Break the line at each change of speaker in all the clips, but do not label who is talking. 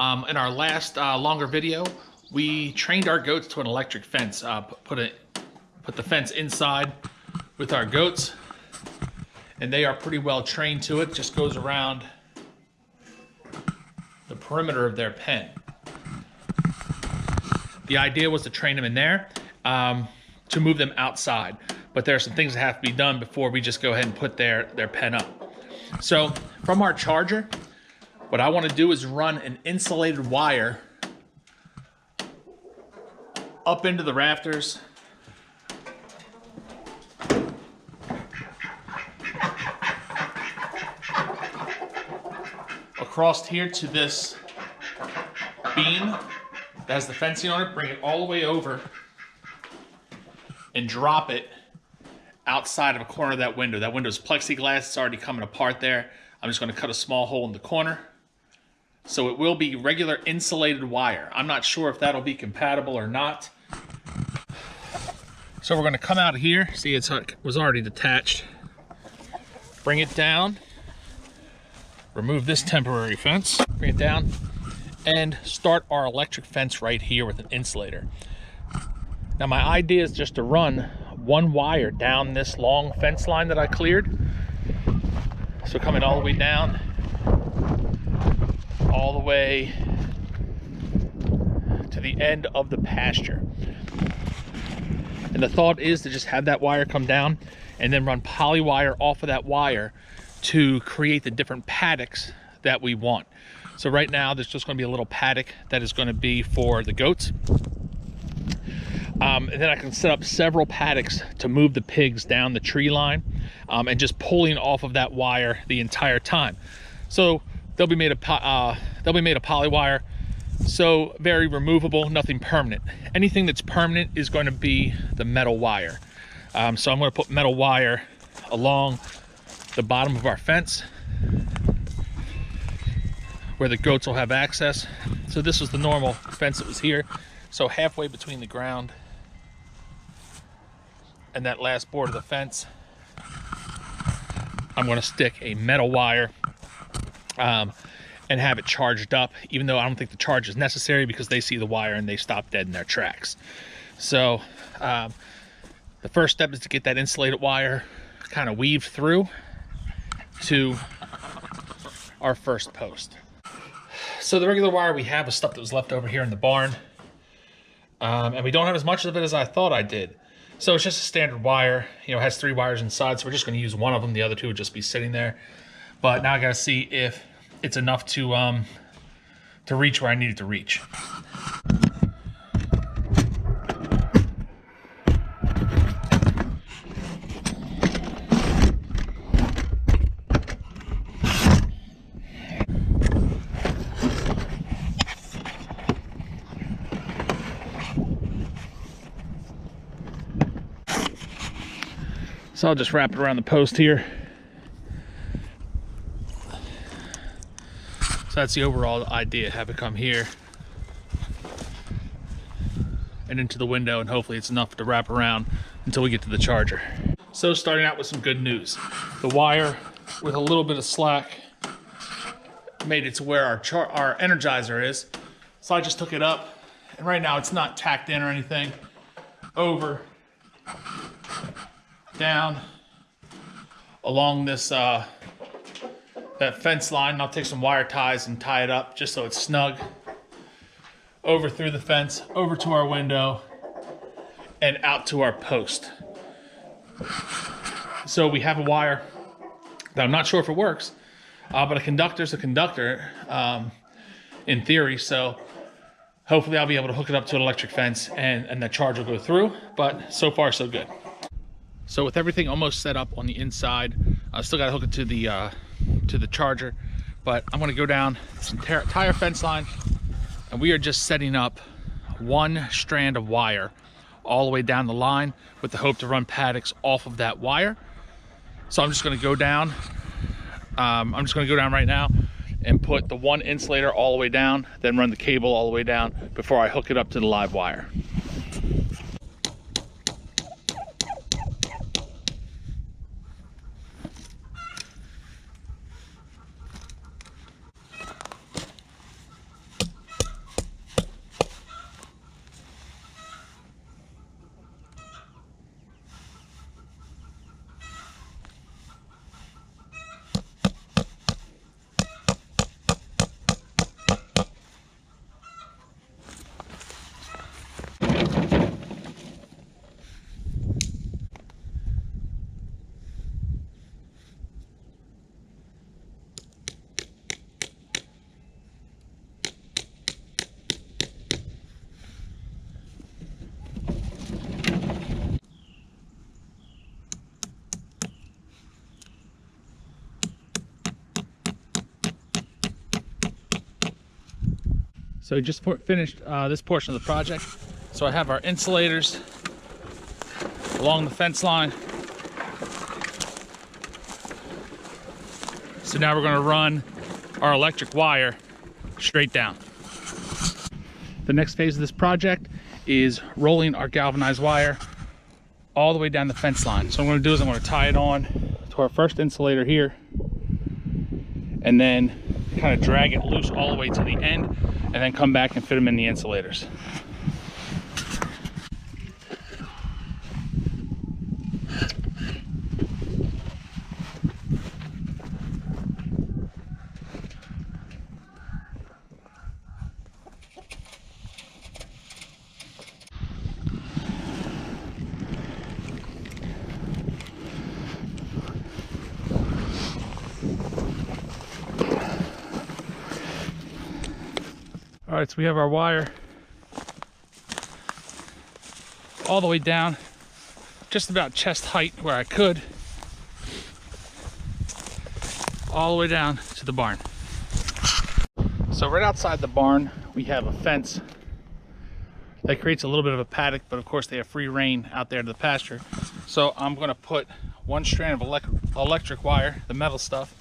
In our last longer video, we trained our goats to an electric fence. Put the fence inside with our goats, and they are pretty well trained to it. Just goes around the perimeter of their pen. The idea was to train them in there to move them outside, but there are some things that have to be done before we just go ahead and put their pen up. So from our charger, what I want to do is run an insulated wire up into the rafters, across here to this beam that has the fencing on it, bring it all the way over and drop it outside of a corner of that window. That window's plexiglass, it's already coming apart there. I'm just going to cut a small hole in the corner. So it will be regular insulated wire. I'm not sure if that'll be compatible or not. So we're going to come out of here. See, it was already detached. Bring it down. Remove this temporary fence. Bring it down. And start our electric fence right here with an insulator. Now my idea is just to run one wire down this long fence line that I cleared. So coming all the way down, all the way to the end of the pasture. And the thought is to just have that wire come down and then run poly wire off of that wire to create the different paddocks that we want. So right now there's just going to be a little paddock that is going to be for the goats. And then I can set up several paddocks to move the pigs down the tree line, and just pulling off of that wire the entire time. So they'll be made of poly wire, so very removable, nothing permanent. Anything that's permanent is going to be the metal wire. So I'm going to put metal wire along the bottom of our fence where the goats will have access. So this was the normal fence that was here. So halfway between the ground and that last board of the fence, I'm going to stick a metal wire and have it charged up, even though I don't think the charge is necessary because they see the wire and they stop dead in their tracks. So the first step is to get that insulated wire kind of weaved through to our first post. So the regular wire we have is stuff that was left over here in the barn, and we don't have as much of it as I thought I did. So it's just a standard wire, you know, it has 3 wires inside, so we're just going to use one of them. The other 2 would just be sitting there. But now I got to see if it's enough to reach where I need it to reach. So I'll just wrap it around the post here. So that's the overall idea, have it come here and into the window, and hopefully it's enough to wrap around until we get to the charger. So starting out with some good news. The wire, with a little bit of slack, made it to where our Energizer is. So I just took it up, and right now it's not tacked in or anything. Over, down, along this that fence line, and I'll take some wire ties and tie it up just so it's snug. Over through the fence, over to our window, and out to our post. So we have a wire that I'm not sure if it works, but a conductor's a conductor in theory, so hopefully I'll be able to hook it up to an electric fence and the charge will go through, but so far so good. So with everything almost set up on the inside, I still got to hook it to the charger, but I'm going to go down this entire fence line, and we are just setting up one strand of wire all the way down the line with the hope to run paddocks off of that wire. So I'm just going to go down. I'm just going to go down right now and put the one insulator all the way down, then run the cable all the way down before I hook it up to the live wire. So we just finished this portion of the project. So I have our insulators along the fence line. So now we're going to run our electric wire straight down. The next phase of this project is rolling our galvanized wire all the way down the fence line. So what I'm going to do is I'm going to tie it on to our first insulator here, and then kind of drag it loose all the way to the end, and then come back and fit them in the insulators. All right, so we have our wire all the way down, just about chest height where I could, all the way down to the barn. So right outside the barn, we have a fence that creates a little bit of a paddock, but of course they have free reign out there to the pasture. So I'm gonna put one strand of electric wire, the metal stuff,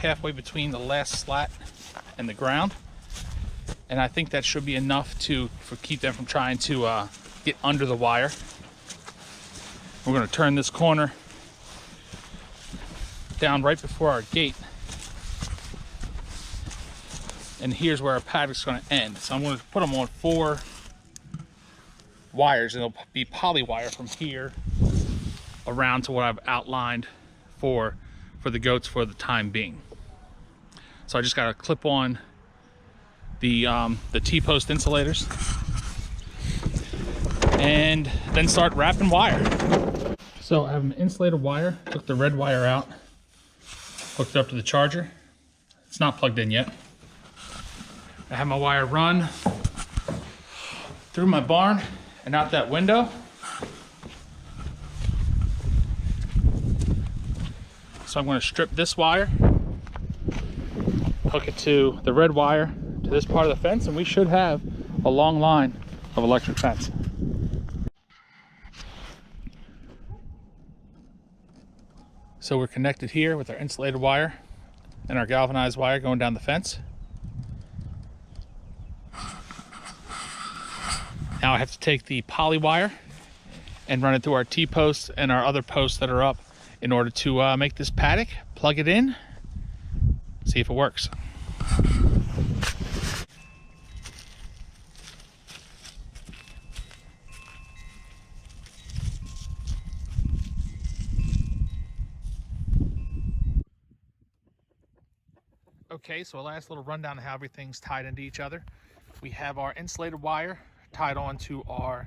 halfway between the last slat and the ground. And I think that should be enough to keep them from trying to get under the wire. We're going to turn this corner down right before our gate. And here's where our paddock's going to end. So I'm going to put them on 4 wires, and it'll be poly wire from here around to what I've outlined for the goats for the time being. So I just got to clip on the T-post insulators and then start wrapping wire. So I have an insulated wire, took the red wire out, hooked it up to the charger. It's not plugged in yet. I have my wire run through my barn and out that window. So I'm going to strip this wire, hook it to the red wire to this part of the fence, and we should have a long line of electric fence. So we're connected here with our insulated wire and our galvanized wire going down the fence. Now I have to take the poly wire and run it through our T-posts and our other posts that are up in order to make this paddock, plug it in, see if it works. Okay, so a last little rundown of how everything's tied into each other. We have our insulated wire tied onto our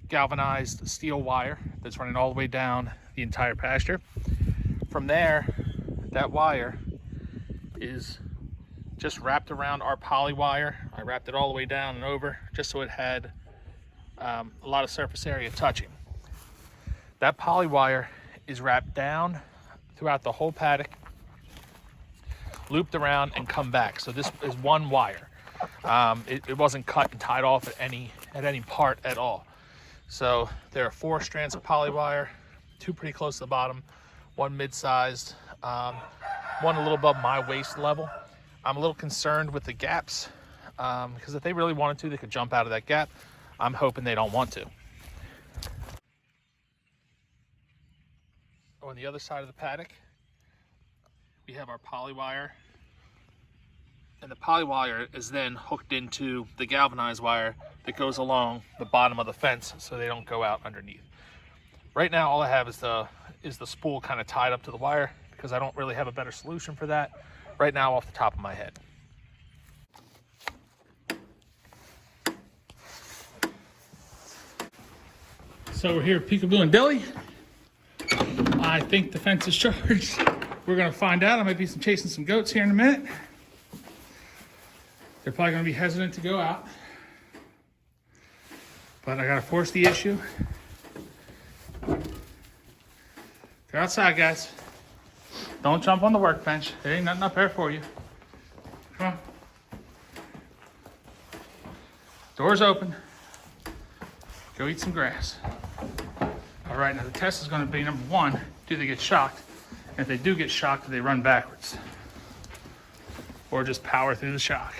galvanized steel wire that's running all the way down the entire pasture. From there, that wire is just wrapped around our poly wire. I wrapped it all the way down and over just so it had a lot of surface area touching. That poly wire is wrapped down throughout the whole paddock, looped around and come back. So this is one wire. It wasn't cut and tied off at any part at all. So there are 4 strands of poly wire, 2 pretty close to the bottom, 1 mid-sized, 1 a little above my waist level. I'm a little concerned with the gaps because if they really wanted to, they could jump out of that gap. I'm hoping they don't want to. On the other side of the paddock, we have our poly wire, and the poly wire is then hooked into the galvanized wire that goes along the bottom of the fence so they don't go out underneath. Right now all I have is the spool kind of tied up to the wire because I don't really have a better solution for that right now off the top of my head. So we're here at Peekaboo and Deli. I think the fence is charged. We're gonna find out. I might be chasing some goats here in a minute. They're probably gonna be hesitant to go out, but I gotta force the issue. Go outside, guys. Don't jump on the workbench. There ain't nothing up there for you. Come on. Doors open. Go eat some grass. All right, now the test is going to be, number one, do they get shocked? And if they do get shocked, do they run backwards? Or just power through the shock?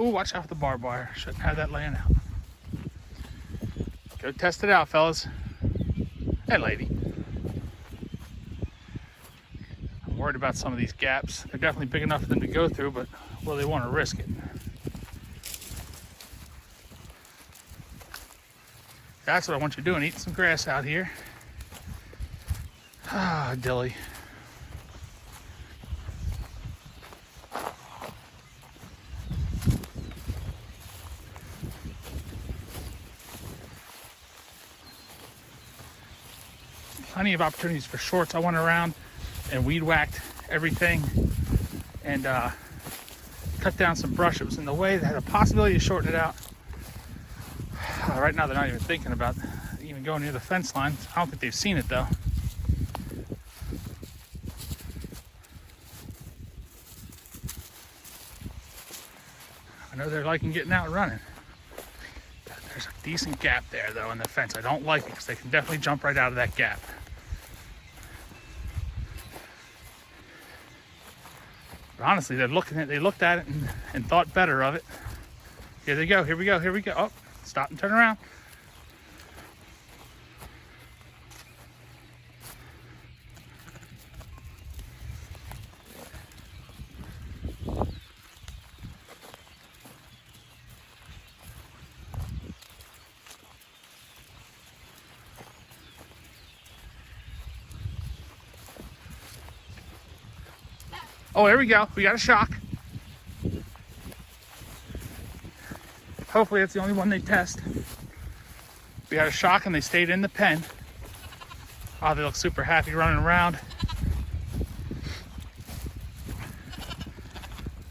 Ooh, watch out for the barbed wire. Shouldn't have that laying out. Go test it out, fellas. Hey, lady. I'm worried about some of these gaps. They're definitely big enough for them to go through, but will they want to risk it? That's what I want you doing. Eat some grass out here. Ah, Dilly. Plenty of opportunities for shorts. I went around and weed whacked everything and cut down some brush. It was in the way. They had a possibility to shorten it out. Right now they're not even thinking about even going near the fence line. I don't think they've seen it though. I know they're liking getting out and running. There's a decent gap there though in the fence. I don't like it because they can definitely jump right out of that gap. But honestly, they looked at it and thought better of it. Here they go, here we go, here we go. Oh, stop and turn around. Oh, there we go. We got a shock. Hopefully that's the only one they test. We had a shock and they stayed in the pen. Oh, they look super happy running around.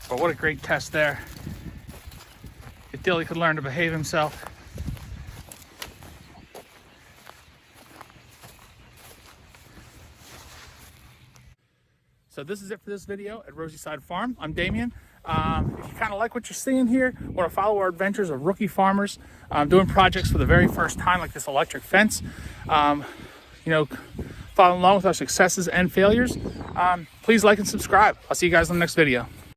But what a great test there. If Dilly could learn to behave himself. So this is it for this video at Rosy Side Farm. I'm Damien. If you kind of like what you're seeing here, want to follow our adventures of rookie farmers doing projects for the very first time, like this electric fence, you know, following along with our successes and failures, please like and subscribe. I'll see you guys in the next video.